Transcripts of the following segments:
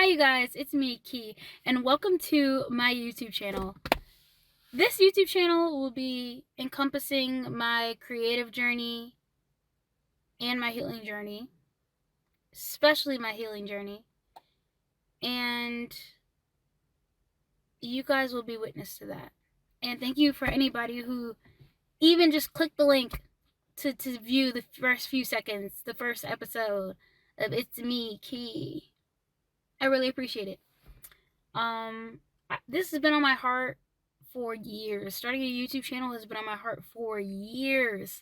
Hi you guys, it's me, Key, and welcome to my YouTube channel. This YouTube channel will be encompassing my creative journey and my healing journey, especially my healing journey, and you guys will be witness to that. And thank you for anybody who even just clicked the link to view the first few seconds, the first episode of It's Me, Key. I really appreciate it. This has been on my heart for years. Starting a YouTube channel has been on my heart for years.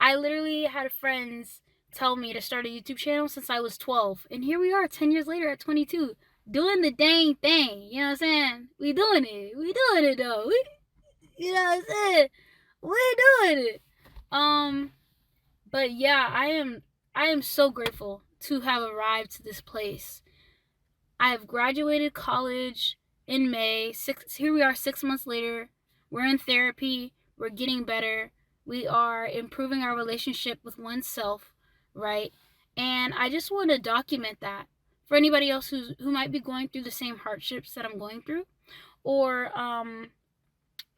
I literally had friends tell me to start a YouTube channel since I was 12. And here we are 10 years later at 22, doing the dang thing. You know what I'm saying? We doing it. We doing it though. You know what I'm saying? We doing it. But yeah, I am so grateful to have arrived to this place. I have graduated college in May. Here we are 6 months later. We're in therapy. We're getting better. We are improving our relationship with oneself, right? And I just want to document that for anybody else who might be going through the same hardships that I'm going through, or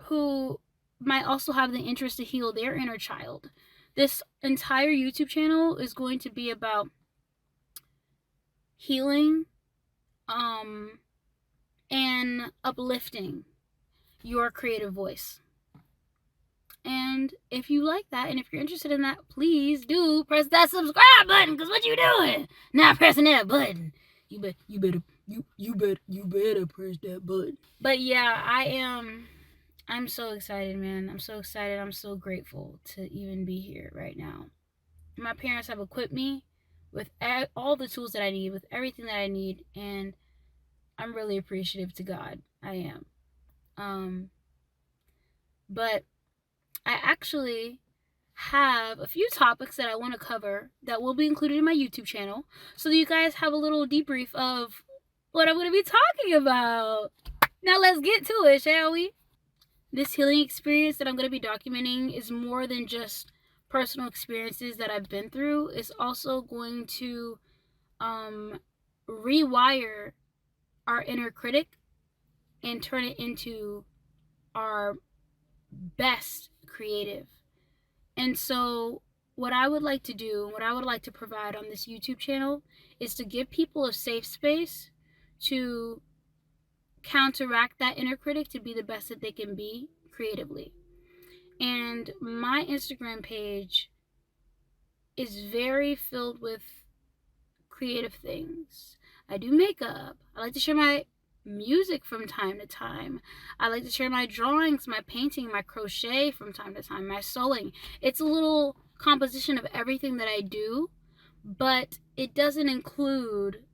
who might also have the interest to heal their inner child. This entire YouTube channel is going to be about healing, and uplifting your creative voice. And if you like that, and if you're interested in that, please do press that subscribe button. Because what you doing? Not pressing that button. You better press that button. But yeah, I'm so excited, man. I'm so excited. I'm so grateful to even be here right now. My parents have equipped me with all the tools that I need, with everything that I need, and I'm really appreciative to God. I am. But I actually have a few topics that I want to cover that will be included in my YouTube channel, so that you guys have a little debrief of what I'm going to be talking about. Now let's get to it, shall we? This healing experience that I'm going to be documenting is more than just personal experiences that I've been through. It's also going to rewire our inner critic and turn it into our best creative. And so what I would like to do, what I would like to provide on this YouTube channel, is to give people a safe space to counteract that inner critic to be the best that they can be creatively. And my Instagram page is very filled with creative things. I do makeup. I like to share my music from time to time. I like to share my drawings, my painting, my crochet from time to time, my sewing. It's a little composition of everything that I do, but it doesn't include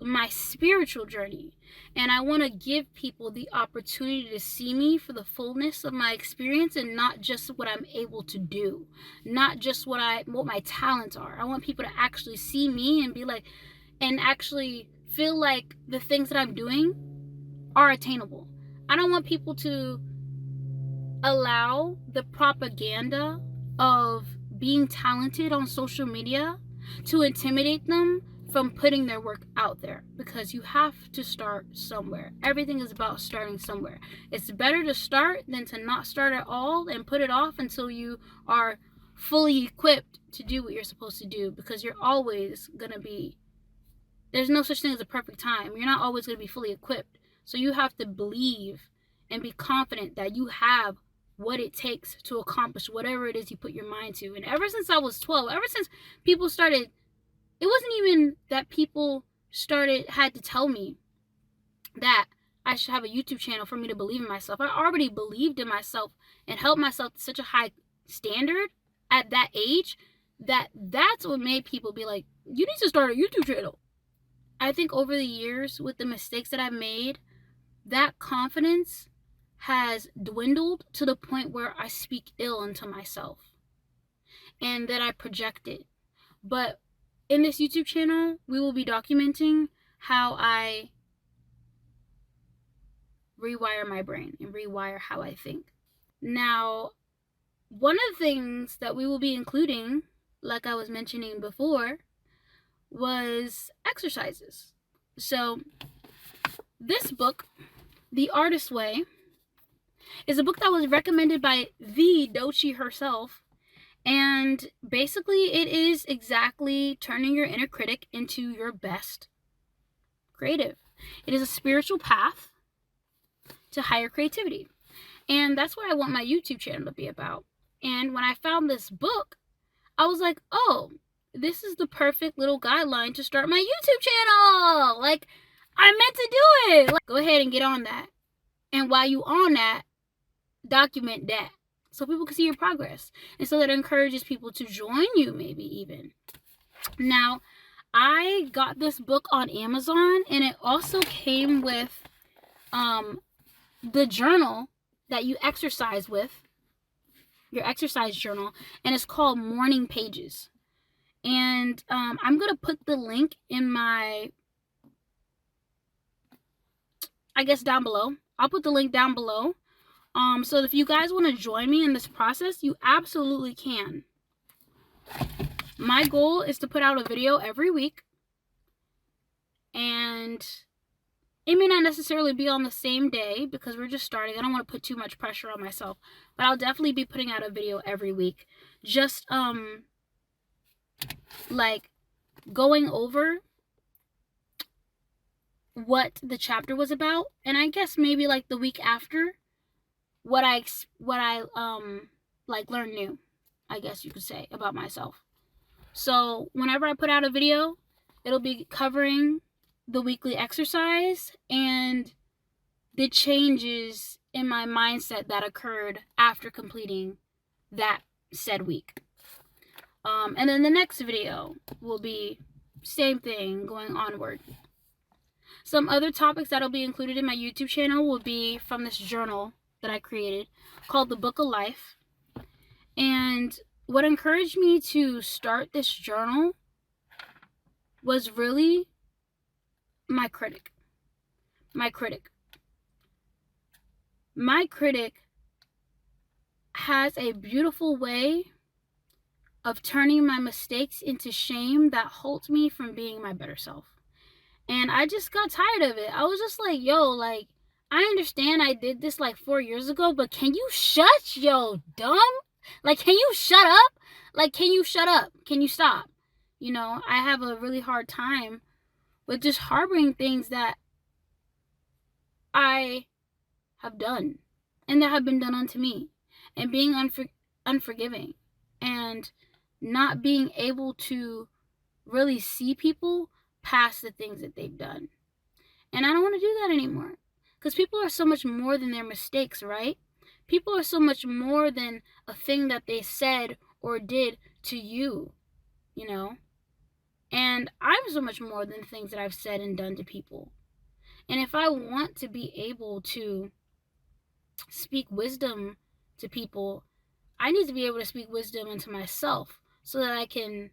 my spiritual journey. And I want to give people the opportunity to see me for the fullness of my experience, and not just what I'm able to do, not just what my talents are. I want people to actually see me and be like, and actually feel like the things that I'm doing are attainable. I don't want people to allow the propaganda of being talented on social media to intimidate them from putting their work out there, because you have to start somewhere. Everything is about starting somewhere. It's better to start than to not start at all and put it off until you are fully equipped to do what you're supposed to do, because you're always gonna be, there's no such thing as a perfect time. You're not always going to be fully equipped. So you have to believe and be confident that you have what it takes to accomplish whatever it is you put your mind to. And ever since I was 12, ever since people started, it wasn't even that people had to tell me that I should have a YouTube channel for me to believe in myself. I already believed in myself and held myself to such a high standard at that age that's what made people be like, you need to start a YouTube channel. I think over the years, with the mistakes that I've made, that confidence has dwindled to the point where I speak ill into myself and that I project it. But in this YouTube channel, we will be documenting how I rewire my brain and rewire how I think. Now, one of the things that we will be including, like I was mentioning before, was exercises. So this book, The Artist's Way, is a book that was recommended by the Dochi herself. And basically, it is exactly turning your inner critic into your best creative. It is a spiritual path to higher creativity. And that's what I want my YouTube channel to be about. And when I found this book, I was like, oh, this is the perfect little guideline to start my YouTube channel. Like, I meant to do it. Like, go ahead and get on that. And while you on that, document that so people can see your progress. And so that encourages people to join you, maybe even. Now, I got this book on Amazon, and it also came with the journal that you exercise with, your exercise journal, and it's called Morning Pages. And I'm going to put the link in my, I guess, down below. I'll put the link down below. So if you guys want to join me in this process, you absolutely can. My goal is to put out a video every week. And it may not necessarily be on the same day because we're just starting. I don't want to put too much pressure on myself. But I'll definitely be putting out a video every week. Just, like, going over what the chapter was about. And I guess maybe, like, the week after, what I like, learned new, I guess you could say, about myself. So whenever I put out a video, it'll be covering the weekly exercise and the changes in my mindset that occurred after completing that said week. And then the next video will be same thing, going onward. Some other topics that'll be included in my YouTube channel will be from this journal that I created called The Book of Life. And what encouraged me to start this journal was really my critic. My critic has a beautiful way of turning my mistakes into shame that holds me from being my better self. And I just got tired of it. I was just like, yo, like, I understand I did this like 4 years ago, but can you shut your dumb? Like, can you shut up? Like, can you shut up? Can you stop? You know, I have a really hard time with just harboring things that I have done and that have been done unto me, and being unforgiving and not being able to really see people past the things that they've done. And I don't want to do that anymore, because people are so much more than their mistakes, right? People are so much more than a thing that they said or did to you, you know? And I'm so much more than things that I've said and done to people. And if I want to be able to speak wisdom to people, I need to be able to speak wisdom into myself so that I can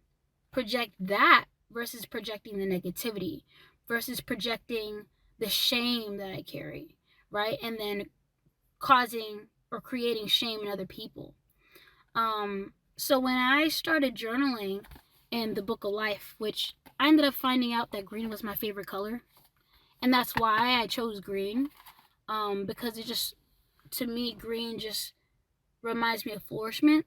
project that versus projecting the negativity, versus projecting the shame that I carry, right? And then causing or creating shame in other people. So when I started journaling in the Book of Life, which I ended up finding out that green was my favorite color, and that's why I chose green, because it just, to me, green just reminds me of flourishment.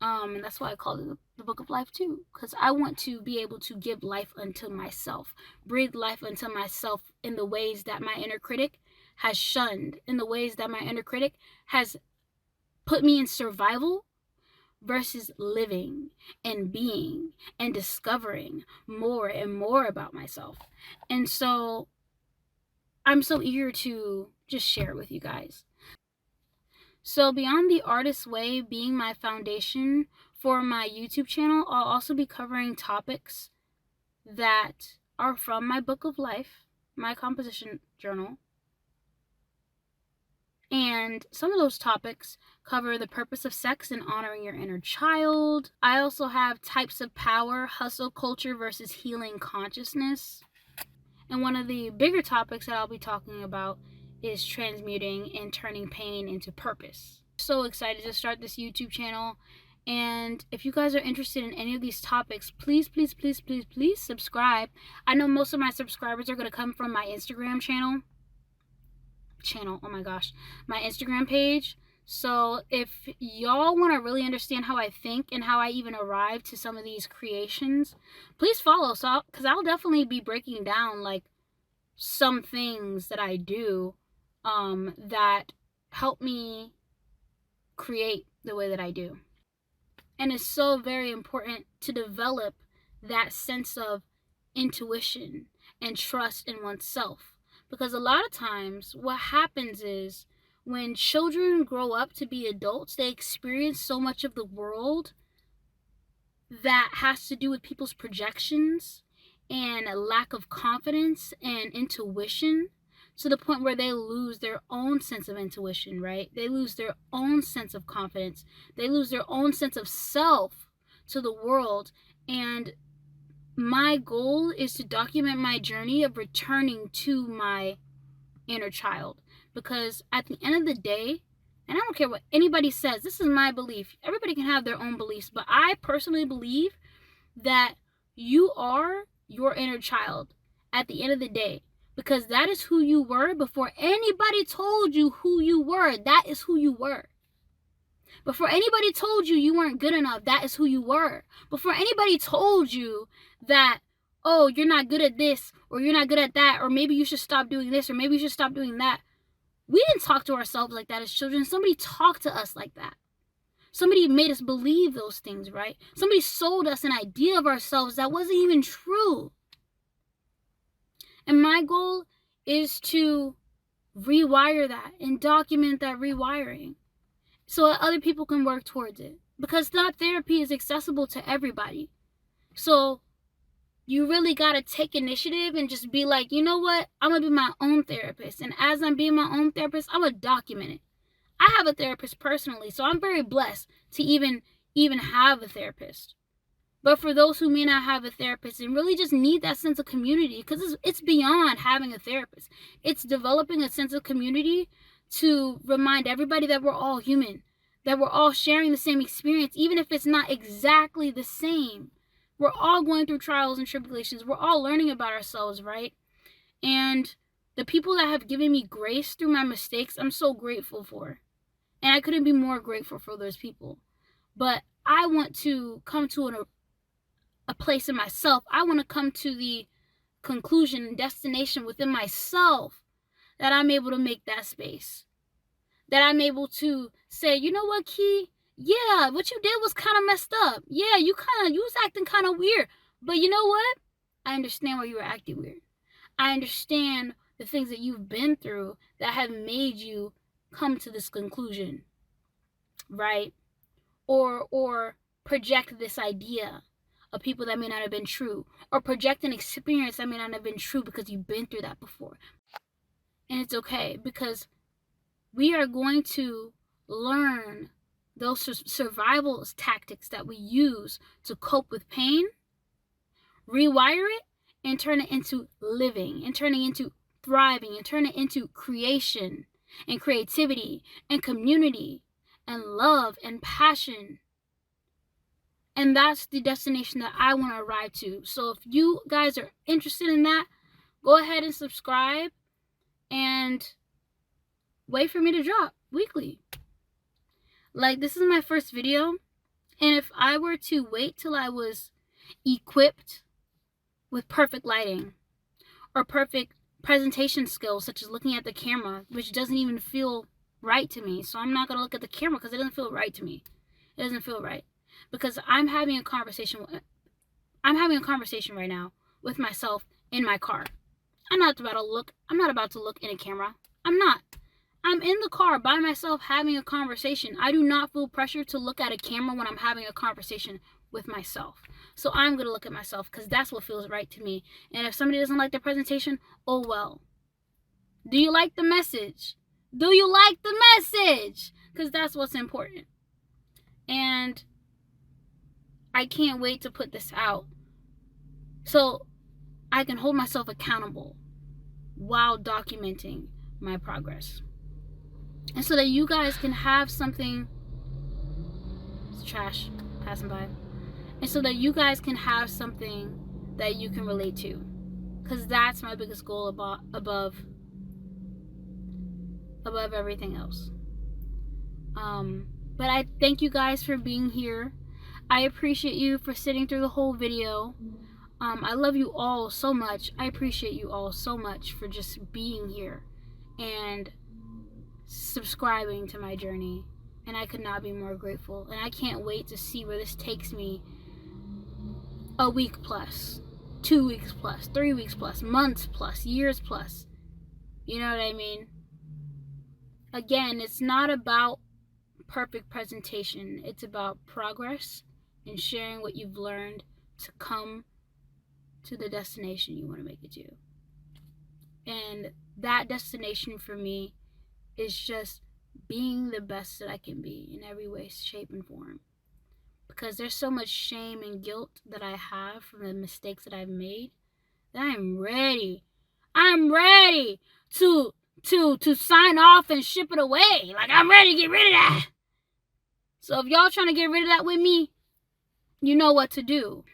And that's why I call it the Book of Life too, because I want to be able to give life unto myself, breathe life unto myself in the ways that my inner critic has shunned, in the ways that my inner critic has put me in survival, versus living and being and discovering more and more about myself. And so I'm so eager to just share it with you guys. So beyond the artist's way being my foundation for my YouTube channel, I'll also be covering topics that are from my Book of Life, my composition journal. And some of those topics cover the purpose of sex and honoring your inner child. I also have types of power, hustle culture versus healing consciousness. And one of the bigger topics that I'll be talking about is transmuting and turning pain into purpose. So excited to start this YouTube channel, And if you guys are interested in any of these topics, please, please, please, please, please subscribe. I know most of my subscribers are going to come from my Instagram channel, oh my gosh, my Instagram page. So if y'all want to really understand how I think and how I even arrive to some of these creations, please follow. So because I'll definitely be breaking down like some things that I do that help me create the way that I do. And it's so very important to develop that sense of intuition and trust in oneself. Because a lot of times what happens is when children grow up to be adults, they experience so much of the world that has to do with people's projections and a lack of confidence and intuition, to the point where they lose their own sense of intuition, right? They lose their own sense of confidence. They lose their own sense of self to the world. And my goal is to document my journey of returning to my inner child. Because at the end of the day, and I don't care what anybody says, this is my belief. Everybody can have their own beliefs, but I personally believe that you are your inner child at the end of the day. Because that is who you were before anybody told you who you were. That is who you were. Before anybody told you you weren't good enough, that is who you were. Before anybody told you that, oh, you're not good at this, or you're not good at that, or maybe you should stop doing this, or maybe you should stop doing that. We didn't talk to ourselves like that as children. Somebody talked to us like that. Somebody made us believe those things, right? Somebody sold us an idea of ourselves that wasn't even true. And my goal is to rewire that and document that rewiring so that other people can work towards it. Because that therapy is accessible to everybody. So you really got to take initiative and just be like, you know what? I'm going to be my own therapist. And as I'm being my own therapist, I'm going to document it. I have a therapist personally, so I'm very blessed to even have a therapist. But for those who may not have a therapist and really just need that sense of community, because it's beyond having a therapist. It's developing a sense of community to remind everybody that we're all human, that we're all sharing the same experience, even if it's not exactly the same. We're all going through trials and tribulations. We're all learning about ourselves, right? And the people that have given me grace through my mistakes, I'm so grateful for. And I couldn't be more grateful for those people. But I want to come to a place in myself. I want to come to the conclusion and destination within myself that I'm able to make that space. That I'm able to say, you know what, Key? Yeah, what you did was kind of messed up. Yeah, you was acting kind of weird. But you know what? I understand why you were acting weird. I understand the things that you've been through that have made you come to this conclusion, right? Or project this idea of people that may not have been true, or project an experience that may not have been true because you've been through that before. And it's okay, because we are going to learn those survival tactics that we use to cope with pain, rewire it, and turn it into living, and turn it into thriving, and turn it into creation and creativity and community and love and passion. And that's the destination that I want to arrive to. So if you guys are interested in that, go ahead and subscribe and wait for me to drop weekly. Like, this is my first video, and if I were to wait till I was equipped with perfect lighting or perfect presentation skills, such as looking at the camera, which doesn't even feel right to me, so I'm not going to look at the camera because it doesn't feel right to me. It doesn't feel right. Because I'm having a conversation right now with myself in my car. I'm not about to look in a camera. I'm not. I'm in the car by myself having a conversation. I do not feel pressure to look at a camera when I'm having a conversation with myself. So I'm going to look at myself because that's what feels right to me. And if somebody doesn't like the presentation, oh well. Do you like the message? Do you like the message? Because that's what's important. And I can't wait to put this out so I can hold myself accountable while documenting my progress. And so that you guys can have something. the trash passing by. And so that you guys can have something that you can relate to. Because that's my biggest goal above everything else. But I thank you guys for being here. I appreciate you for sitting through the whole video. I love you all so much. I appreciate you all so much for just being here and subscribing to my journey. And I could not be more grateful. And I can't wait to see where this takes me. A week plus, 2 weeks plus, 3 weeks plus, months plus, years plus. You know what I mean? Again, it's not about perfect presentation. It's about progress and sharing what you've learned to come to the destination you want to make it to. And that destination for me is just being the best that I can be in every way, shape, and form. Because there's so much shame and guilt that I have from the mistakes that I've made that I'm ready to sign off and ship it away. Like, I'm ready to get rid of that. So if y'all trying to get rid of that with me, you know what to do.